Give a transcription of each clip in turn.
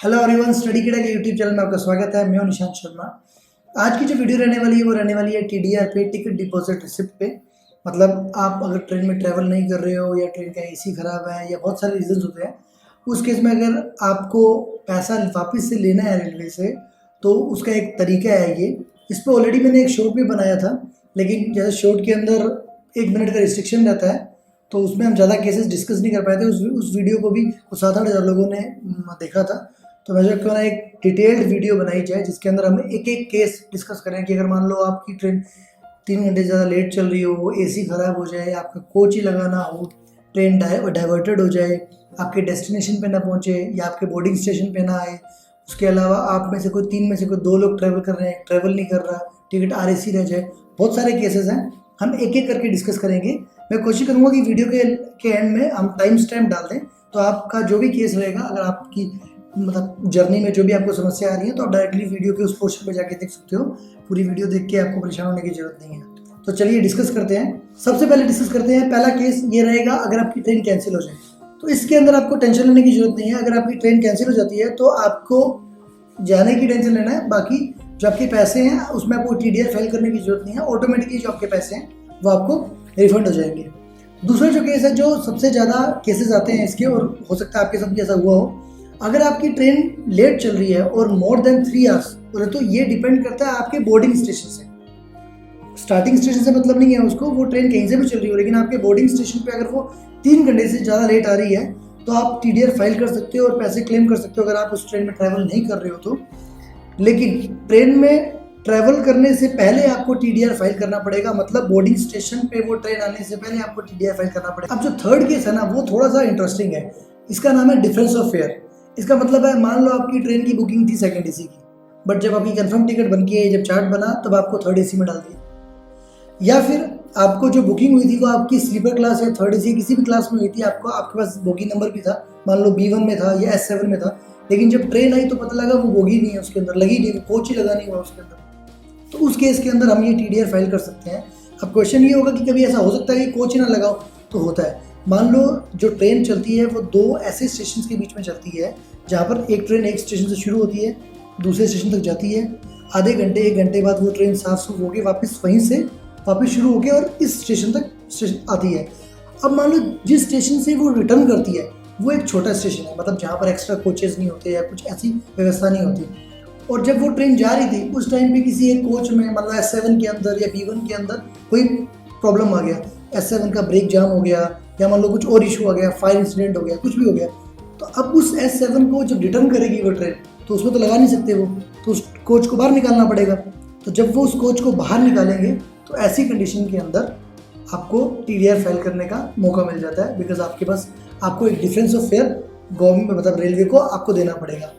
Hello everyone, study किडा के YouTube channel में आपका स्वागत है। मैं हूं निशांत शर्मा। आज की जो वीडियो रहने वाली है वो रहने वाली है टीडीआर पे, टिकट डिपॉजिट रिसिप्ट पे। मतलब आप अगर ट्रेन में ट्रैवल नहीं कर रहे हो या ट्रेन का एसी खराब है या बहुत सारे रीजंस होते हैं, उस केस में अगर आपको पैसा वापस से लेना है रेलवे से तो उसका एक तरीका है ये। इस पर ऑलरेडी मैंने एक शॉर्ट भी बनाया था, लेकिन जैसे शॉर्ट के अंदर 1 मिनट का रिस्ट्रिक्शन रहता है तो उसमें हम ज़्यादा केसेस डिस्कस नहीं कर पाए थे। उस वीडियो को भी कुछ 7-8 हज़ार लोगों ने देखा था, तो मैं जो क्यों ना एक डिटेल्ड वीडियो बनाई जाए जिसके अंदर हम एक एक केस डिस्कस करें कि अगर मान लो आपकी ट्रेन 3 घंटे से ज़्यादा लेट चल रही हो, एसी ख़राब हो जाए, आपका कोच ही लगाना हो, ट्रेन डाइवर्टेड हो जाए, आपके डेस्टिनेशन पे ना पहुँचे या आपके बोर्डिंग स्टेशन पे ना आए, उसके अलावा आप में से कोई 3 में से कोई 2 लोग ट्रैवल कर रहे हैं, ट्रैवल नहीं कर रहा, टिकट RAC रह जाए, बहुत सारे केसेस हैं। हम एक एक करके डिस्कस करेंगे। मैं कोशिश करूँगा कि वीडियो के एंड में हम टाइम स्टैम्प डाल दें, तो आपका जो भी केस रहेगा, अगर आपकी मतलब जर्नी में जो भी आपको समस्या आ रही है तो आप डायरेक्टली वीडियो के उस पोर्शन पे जाके देख सकते हो। पूरी वीडियो देख के आपको परेशान होने की जरूरत नहीं है। तो चलिए डिस्कस करते हैं। सबसे पहले डिस्कस करते हैं, पहला केस ये रहेगा अगर आपकी ट्रेन कैंसिल हो जाए। तो इसके अंदर आपको टेंशन लेने की जरूरत नहीं है। अगर आपकी ट्रेन कैंसिल हो जाती है तो आपको जाने की टेंशन लेना है, बाकी जो आपके पैसे हैं उसमें आपको TDR फाइल करने की जरूरत नहीं है। ऑटोमेटिकली जो आपके पैसे हैं वो आपको रिफंड हो जाएंगे। दूसरा जो केस है, जो सबसे ज़्यादा केसेस आते हैं इसके, और हो सकता है आपके साथ भी ऐसा हुआ हो, अगर आपकी ट्रेन लेट चल रही है और मोर देन 3 आवर्स बोले तो ये डिपेंड करता है आपके बोर्डिंग स्टेशन से। स्टार्टिंग स्टेशन से मतलब नहीं है उसको, वो ट्रेन कहीं से भी चल रही हो, लेकिन आपके बोर्डिंग स्टेशन पे अगर वो 3 घंटे से ज़्यादा लेट आ रही है तो आप TDR फाइल कर सकते हो और पैसे क्लेम कर सकते हो अगर आप उस ट्रेन में ट्रैवल नहीं कर रहे हो तो। लेकिन ट्रेन में ट्रैवल करने से पहले आपको TDR फाइल करना पड़ेगा, मतलब बोर्डिंग स्टेशन पे वो ट्रेन आने से पहले आपको TDR फाइल करना पड़ेगा। अब जो थर्ड केस है ना, वो थोड़ा सा इंटरेस्टिंग है। इसका नाम है डिफरेंस ऑफ फेयर। इसका मतलब है, मान लो आपकी ट्रेन की बुकिंग थी 2nd AC की, बट जब आपकी कंफर्म टिकट बन के जब चार्ट बना तब आपको 3rd AC में डाल दिया। या फिर आपको जो बुकिंग हुई थी वो आपकी स्लीपर क्लास या 3rd AC किसी भी क्लास में हुई थी, आपके पास बोगी नंबर भी था, मान लो B1 में था या S7 में था, लेकिन जब ट्रेन आई तो पता लगा वो बोगी नहीं है, उसके अंदर लगी नहीं, कोच ही लगा नहीं हुआ उसके अंदर। तो उस केस के अंदर हम ये TDR फाइल कर सकते हैं। अब क्वेश्चन ये होगा कि कभी ऐसा हो सकता है कि कोच ही ना लगाओ, तो होता है। मान लो जो ट्रेन चलती है वो 2 ऐसे स्टेशन के बीच में चलती है जहाँ पर एक ट्रेन एक स्टेशन से शुरू होती है, दूसरे स्टेशन तक जाती है, आधे घंटे 1 घंटे बाद वो ट्रेन साफ सूफ होकर वापस वहीं से वापस शुरू होकर और इस स्टेशन तक आती है। अब मान लो जिस स्टेशन से वो रिटर्न करती है वो एक छोटा स्टेशन है, मतलब जहाँ पर एक्स्ट्रा कोचेज नहीं होते या कुछ ऐसी व्यवस्था नहीं होती, और जब वो ट्रेन जा रही थी उस टाइम पे किसी एक कोच में, मतलब S7 के अंदर या B1 के अंदर कोई प्रॉब्लम आ गया, S7 का ब्रेक जाम हो गया या मान लो कुछ और इशू आ गया, फायर इंसिडेंट हो गया, कुछ भी हो गया, तो अब उस S7 को जब रिटर्न करेगी वो ट्रेन तो उसमें तो लगा नहीं सकते वो, तो उस कोच को बाहर निकालना पड़ेगा। तो जब वो उस कोच को बाहर निकालेंगे तो ऐसी कंडीशन के अंदर आपको TDR फाइल करने का मौका मिल जाता है, बिकॉज आपके पास आपको एक डिफरेंस ऑफ फेयर गवर्नमेंट मतलब रेलवे को आपको देना पड़ेगा।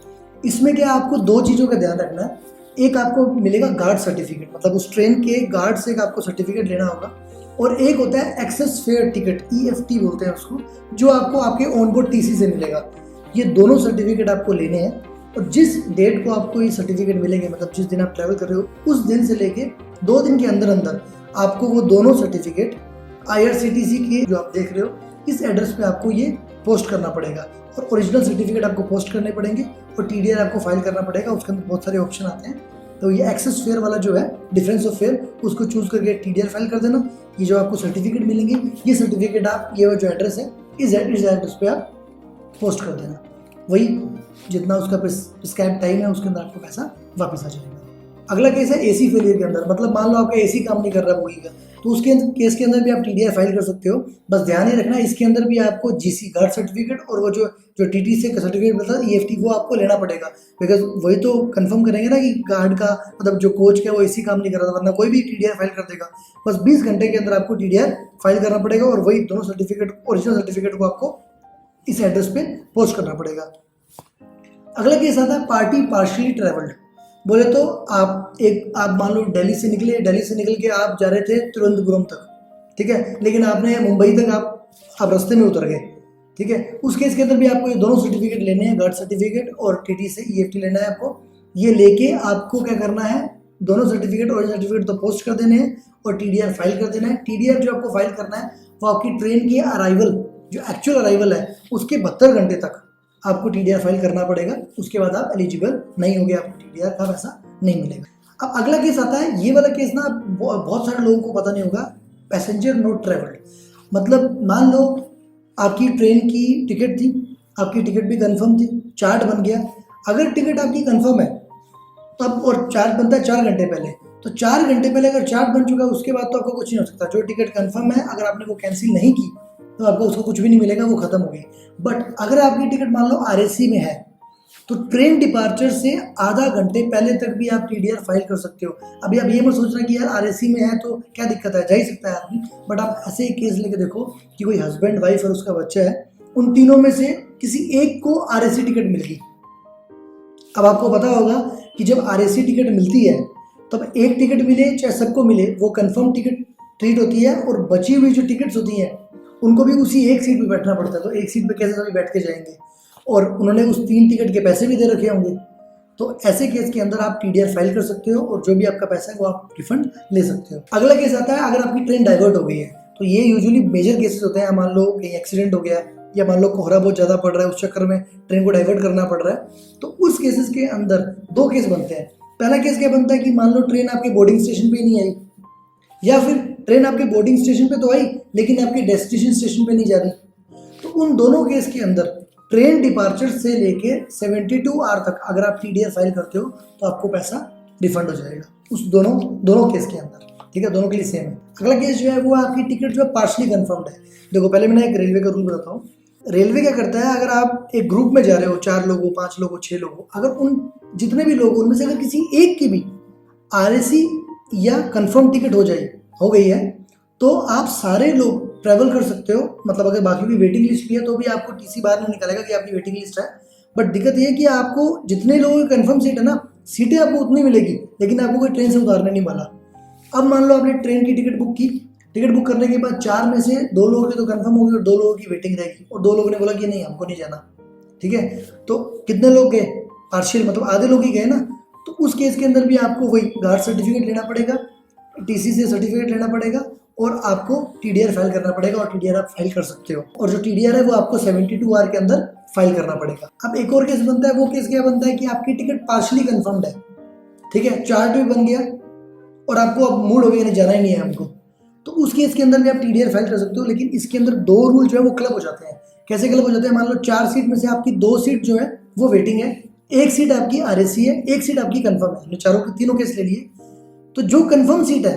इसमें क्या आपको 2 चीज़ों का ध्यान रखना है। एक आपको मिलेगा गार्ड सर्टिफिकेट, मतलब उस ट्रेन के गार्ड से आपको सर्टिफिकेट लेना होगा, और एक होता है एक्सेस फेयर टिकट, EFT बोलते हैं उसको, जो आपको आपके ऑनबोर्ड TC से मिलेगा। ये दोनों सर्टिफिकेट आपको लेने हैं, और जिस डेट को आपको ये सर्टिफिकेट मिलेंगे, मतलब जिस दिन आप ट्रैवल कर रहे हो उस दिन से लेके 2 दिन के अंदर अंदर आपको वो दोनों सर्टिफिकेट IRCTC की जो आप देख रहे हो इस एड्रेस पे आपको ये पोस्ट करना पड़ेगा, और ओरिजिनल सर्टिफिकेट आपको पोस्ट करने पड़ेंगे, और TDR आपको फाइल करना पड़ेगा। उसके अंदर बहुत सारे ऑप्शन आते हैं, तो ये एक्सेस फेयर वाला जो है, डिफरेंस ऑफ फेयर, उसको चूज करके TDR फाइल कर देना। ये जो आपको सर्टिफिकेट मिलेंगे, ये सर्टिफिकेट आप ये जो एड्रेस है इस एड्रेस पे आप पोस्ट कर देना। वही जितना उसका प्रिस्क्राइब टाइम है उसके अंदर आपको पैसा वापस आ जाएगा। अगला केस है AC फेलियर के अंदर, मतलब मान लो आपका AC काम नहीं कर रहा बोगी का, तो उसके केस के अंदर भी आप TDR फाइल कर सकते हो। बस ध्यान ही रखना इसके अंदर भी आपको GC गार्ड सर्टिफिकेट और वो जो TT से सर्टिफिकेट मिलता है EFT वो आपको लेना पड़ेगा, बिकॉज वही तो कंफर्म करेंगे ना कि गार्ड का मतलब जो कोच का वो AC काम नहीं कर रहा था, वरना कोई भी TDR फाइल कर देगा। बस 20 घंटे के अंदर आपको TDR फाइल करना पड़ेगा, और वही दोनों सर्टिफिकेट ओरिजिनल सर्टिफिकेट को आपको इस एड्रेस पे पोस्ट करना पड़ेगा। अगला केस आता है पार्टी पार्शियली ट्रैवल्ड। बोले तो आप मान लो दिल्ली से निकल के आप जा रहे थे तिरुवनंतपुरम तक, ठीक है, लेकिन आपने मुंबई तक आप रास्ते में उतर गए, ठीक है। उस केस के अंदर भी आपको ये दोनों सर्टिफिकेट लेने हैं, गार्ड सर्टिफिकेट और TT से EFT लेना है आपको। ये लेके आपको क्या करना है, दोनों सर्टिफिकेट और सर्टिफिकेट तो पोस्ट कर देने हैं और TDR फाइल कर देना है। TDR जो आपको फाइल करना है वो आपकी ट्रेन की अराइवल, जो एक्चुअल अराइवल है उसके 72 घंटे तक आपको TDR फाइल करना पड़ेगा, उसके बाद आप एलिजिबल नहीं होगे, आपको TDR का पैसा नहीं मिलेगा। अब अगला केस आता है, ये वाला केस ना बहुत सारे लोगों को पता नहीं होगा, पैसेंजर नोट ट्रेवल्ड। मतलब मान लो आपकी ट्रेन की टिकट थी, आपकी टिकट भी कंफर्म थी, चार्ट बन गया। अगर टिकट आपकी कंफर्म है तब, और चार्ट बनता है 4 घंटे पहले, तो 4 घंटे पहले अगर चार्ट बन चुका है उसके बाद तो आपको कुछ नहीं हो सकता। जो टिकट कंफर्म है, अगर आपने वो कैंसिल नहीं की तो आपको उसको कुछ भी नहीं मिलेगा, वो खत्म हो गई। बट अगर आपकी टिकट मान लो RAC में है, तो ट्रेन डिपार्चर से आधा घंटे पहले तक भी आप TDR फाइल कर सकते हो। अभी आप ये मत सोचना कि यार RAC में है तो क्या दिक्कत है, जा ही सकता है आदमी। बट आप ऐसे ही केस लेके देखो कि कोई हस्बैंड वाइफ और उसका बच्चा है, उन तीनों में से किसी एक को RAC टिकट मिल गई। अब आपको पता होगा कि जब RAC टिकट मिलती है तब एक टिकट मिले चाहे सबको मिले, वो कंफर्म टिकट ट्रीट होती है, और बची हुई जो टिकट्स होती हैं उनको भी उसी एक सीट पे बैठना पड़ता है। तो एक सीट पे कैसे सभी बैठ के जाएंगे, और उन्होंने उस 3 टिकट के पैसे भी दे रखे होंगे। तो ऐसे केस के अंदर आप TDR फाइल कर सकते हो, और जो भी आपका पैसा है वो आप रिफंड ले सकते हो। अगला केस आता है, अगर आपकी ट्रेन डाइवर्ट हो गई है, तो ये यूजुअली मेजर केसेस होते हैं। मान लो कहीं एक्सीडेंट हो गया, या मान लो कोहरा बहुत ज़्यादा पड़ रहा है, उस चक्कर में ट्रेन को डाइवर्ट करना पड़ रहा है, तो उस केसेस के अंदर 2 केस बनते हैं। पहला केस क्या बनता है कि मान लो ट्रेन आपके बोर्डिंग स्टेशन पे नहीं आई, या फिर ट्रेन आपके बोर्डिंग स्टेशन पे तो आई लेकिन आपके डेस्टिनेशन स्टेशन पे नहीं जा रही। तो उन दोनों केस के अंदर ट्रेन डिपार्चर से लेके 72 आवर तक अगर आप TDR फाइल करते हो तो आपको पैसा रिफंड हो जाएगा, उस दोनों केस के अंदर। ठीक है, दोनों के लिए सेम है। अगला केस जो है वो आपकी टिकट जो है पार्शली कंफर्म्ड है। देखो, पहले मैंने एक रेलवे का रूल बताता हूँ। रेलवे क्या करता है, अगर आप एक ग्रुप में जा रहे हो, 4 लोग हो, 5 लोग हो, 6 लोग हो, अगर उन जितने भी लोग उनमें से अगर किसी एक की भी RAC या कंफर्म टिकट हो गई है, तो आप सारे लोग ट्रैवल कर सकते हो। मतलब अगर बाकी भी वेटिंग लिस्ट भी है तो भी आपको TC बाहर नहीं निकलेगा कि आपकी वेटिंग लिस्ट है। बट दिक्कत ये है कि आपको जितने लोगों की कंफर्म सीट है ना, सीटें आपको उतनी मिलेगी, लेकिन आपको कोई ट्रेन से उतारने नहीं वाला। अब मान लो आपने ट्रेन की टिकट बुक की, टिकट बुक करने के बाद 4 में से 2 लोगों की तो कंफर्म होगी और 2 लोगों की वेटिंग रहेगी, और 2 लोगों ने बोला कि नहीं हमको नहीं जाना। ठीक है, तो कितने लोग गए, पार्शियल मतलब आधे लोग ही गए ना। तो उस केस के अंदर भी आपको वही गार्ड सर्टिफिकेट लेना पड़ेगा, TC से सर्टिफिकेट लेना पड़ेगा, और आपको TDR फाइल करना पड़ेगा, और TDR आप फाइल कर सकते हो। और जो TDR है वो आपको 72 आवर के अंदर फाइल करना पड़ेगा। अब एक और केस बनता है, वो केस क्या बनता है कि आपकी टिकट पार्शली कंफर्म्ड है, ठीक है, चार्ट भी बन गया और आपको अब मूड हो गया नहीं, जाना ही नहीं है हमको, तो उस केस के अंदर भी आप TDR फाइल कर सकते हो। लेकिन इसके अंदर 2 रूल जो है वो क्लब हो जाते हैं। कैसे क्लब हो जाते हैं, मान लो 4 सीट में से आपकी 2 सीट जो है वो वेटिंग है, 1 सीट आपकी RAC है, 1 सीट आपकी कंफर्म है। चारों के तीनों केस ले लिए, तो जो कंफर्म सीट है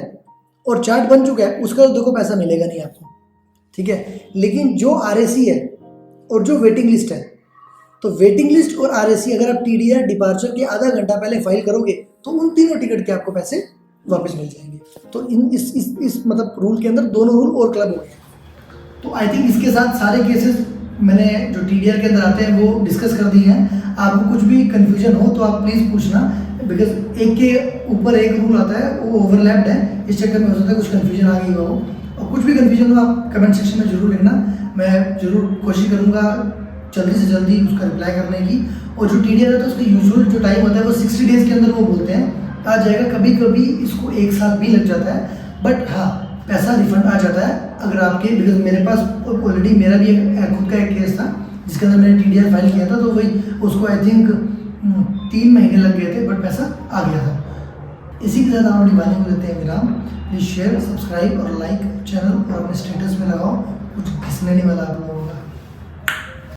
और चार्ट बन चुका है उसका तो देखो पैसा मिलेगा नहीं आपको, ठीक है। लेकिन जो RAC है और जो वेटिंग लिस्ट है, तो वेटिंग लिस्ट और RAC अगर आप TDR डिपार्चर के आधा घंटा पहले फाइल करोगे तो उन तीनों टिकट के आपको पैसे वापस मिल जाएंगे। तो इस मतलब रूल के अंदर दोनों रूल और क्लब हो गए। तो आई थिंक इसके साथ सारे केसेस मैंने जो TDR के अंदर आते हैं वो डिस्कस कर दिए हैं। आपको कुछ भी कन्फ्यूजन हो तो आप प्लीज़ पूछना, बिकॉज एक के ऊपर एक रूल आता है वो ओवरलैप्ड है, इस चक्कर में हो सकता है कुछ कन्फ्यूजन आ गई हो। और कुछ भी कन्फ्यूजन हो आप कमेंट सेक्शन में ज़रूर लिखना, मैं ज़रूर कोशिश करूँगा जल्दी से जल्दी उसका रिप्लाई करने की। और जो TDR है तो उसका यूजुअल जो टाइम होता है वो 60 डेज़ के अंदर वो बोलते हैं आ जाएगा। कभी कभी इसको 1 साल भी लग जाता है, बट हाँ पैसा रिफंड आ जाता है अगर आपके, बिकॉज मेरे पास ऑलरेडी मेरा भी खुद का एक केस था जिसके अंदर मैंने TDR फाइल किया था, तो वही उसको आई थिंक 3 महीने लग गए थे, बट पैसा आ गया था। इसी के साथ हम अपनी वाणी को देते हैं विराम। प्लीज़ शेयर, सब्सक्राइब और लाइक चैनल और अपने स्टेटस में लगाओ, कुछ घिसने नहीं वाला आप लोगों का।